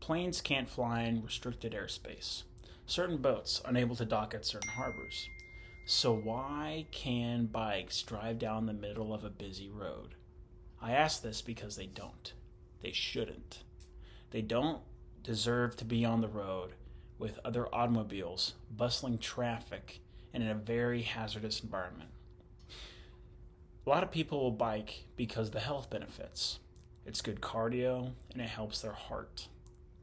Planes can't fly in restricted airspace. Certain boats unable to dock at certain harbors. So why can bikes drive down the middle of a busy road? I ask this because they don't. They shouldn't. They don't deserve to be on the road with other automobiles, bustling traffic, and in a very hazardous environment. A lot of people will bike because of the health benefits. It's good cardio and it helps their heart.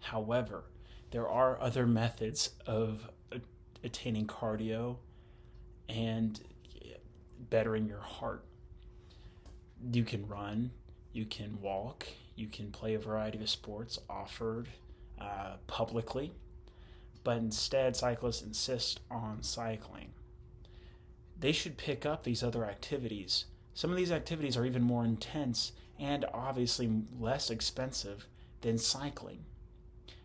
However, there are other methods of attaining cardio and bettering your heart. You can run, you can walk, you can play a variety of sports offered publicly, but instead cyclists insist on cycling. They should pick up these other activities. Some of these activities are even more intense and obviously less expensive than cycling.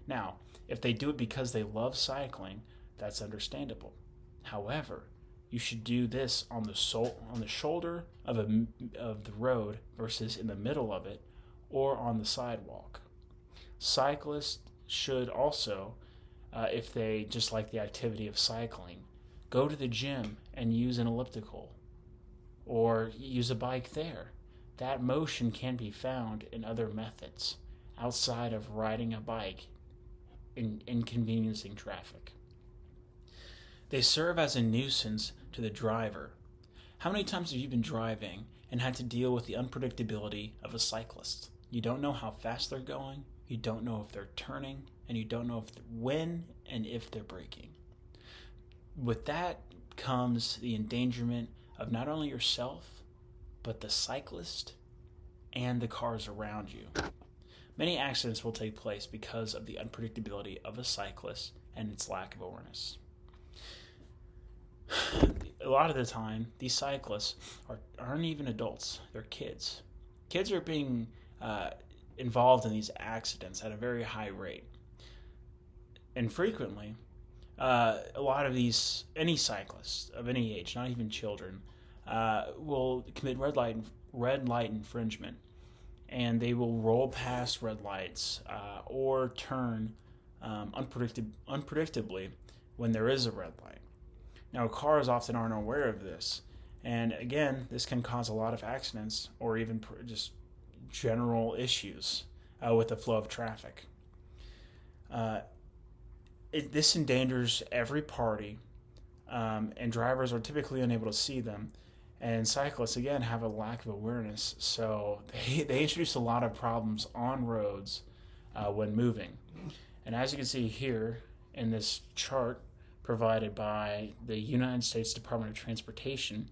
Now, if they do it because they love cycling, that's understandable. However, you should do this on the shoulder of the road versus in the middle of it or on the sidewalk. Cyclists should also, if they just like the activity of cycling, go to the gym and use an elliptical or use a bike there. That motion can be found in other methods outside of riding a bike and inconveniencing traffic. They serve as a nuisance to the driver. How many times have you been driving and had to deal with the unpredictability of a cyclist? You don't know how fast they're going, you don't know if they're turning, and you don't know when and if they're braking. With that comes the endangerment of not only yourself, but the cyclist and the cars around you. Many accidents will take place because of the unpredictability of a cyclist and its lack of awareness. A lot of the time, these cyclists aren't even adults, they're kids. Kids are being involved in these accidents at a very high rate. And frequently, a lot of any cyclists of any age, not even children, will commit red light infringement, and they will roll past red lights or turn unpredictably when there is a red light. Now, cars often aren't aware of this, and again, this can cause a lot of accidents or even just general issues with the flow of traffic. This endangers every party, and drivers are typically unable to see them. And cyclists, again, have a lack of awareness, so they introduce a lot of problems on roads when moving. And as you can see here in this chart provided by the United States Department of Transportation,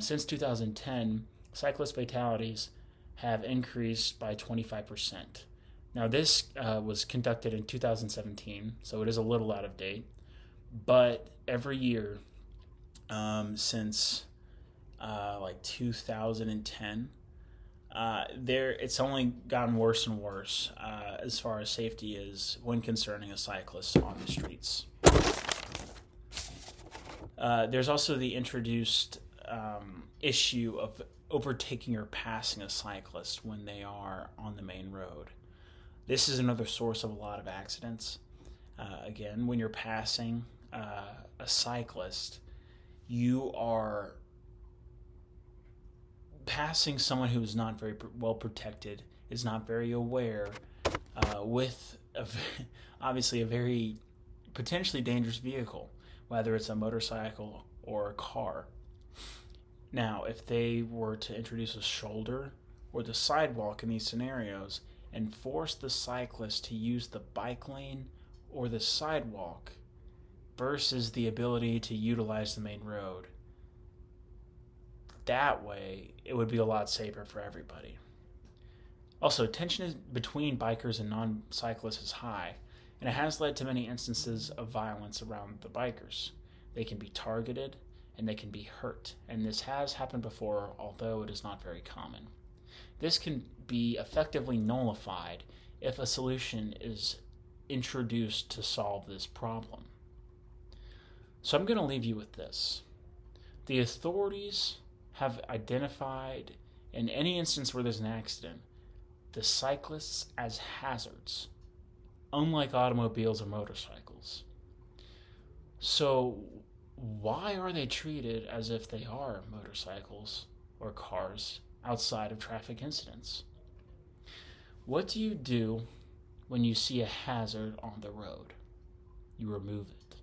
since 2010, cyclist fatalities have increased by 25%. Now, this was conducted in 2017, so it is a little out of date. But every year since like 2010, it's only gotten worse and worse as far as safety is when concerning a cyclist on the streets. There's also the introduced issue of overtaking or passing a cyclist when they are on the main road. This is another source of a lot of accidents. Again, when you're passing a cyclist, you are passing someone who is not very well protected, is not very aware, with obviously a very potentially dangerous vehicle, whether it's a motorcycle or a car. Now, if they were to introduce a shoulder or the sidewalk in these scenarios and force the cyclist to use the bike lane or the sidewalk versus the ability to utilize the main road, that way it would be a lot safer for everybody. Also, tension between bikers and non-cyclists is high, and it has led to many instances of violence around the bikers. They can be targeted and they can be hurt, and this has happened before, although it is not very common. This can be effectively nullified if a solution is introduced to solve this problem. So I'm going to leave you with this. The authorities have identified, in any instance where there's an accident, the cyclists as hazards. unlike automobiles or motorcycles. So, why are they treated as if they are motorcycles or cars outside of traffic incidents? What do you do when you see a hazard on the road? You remove it.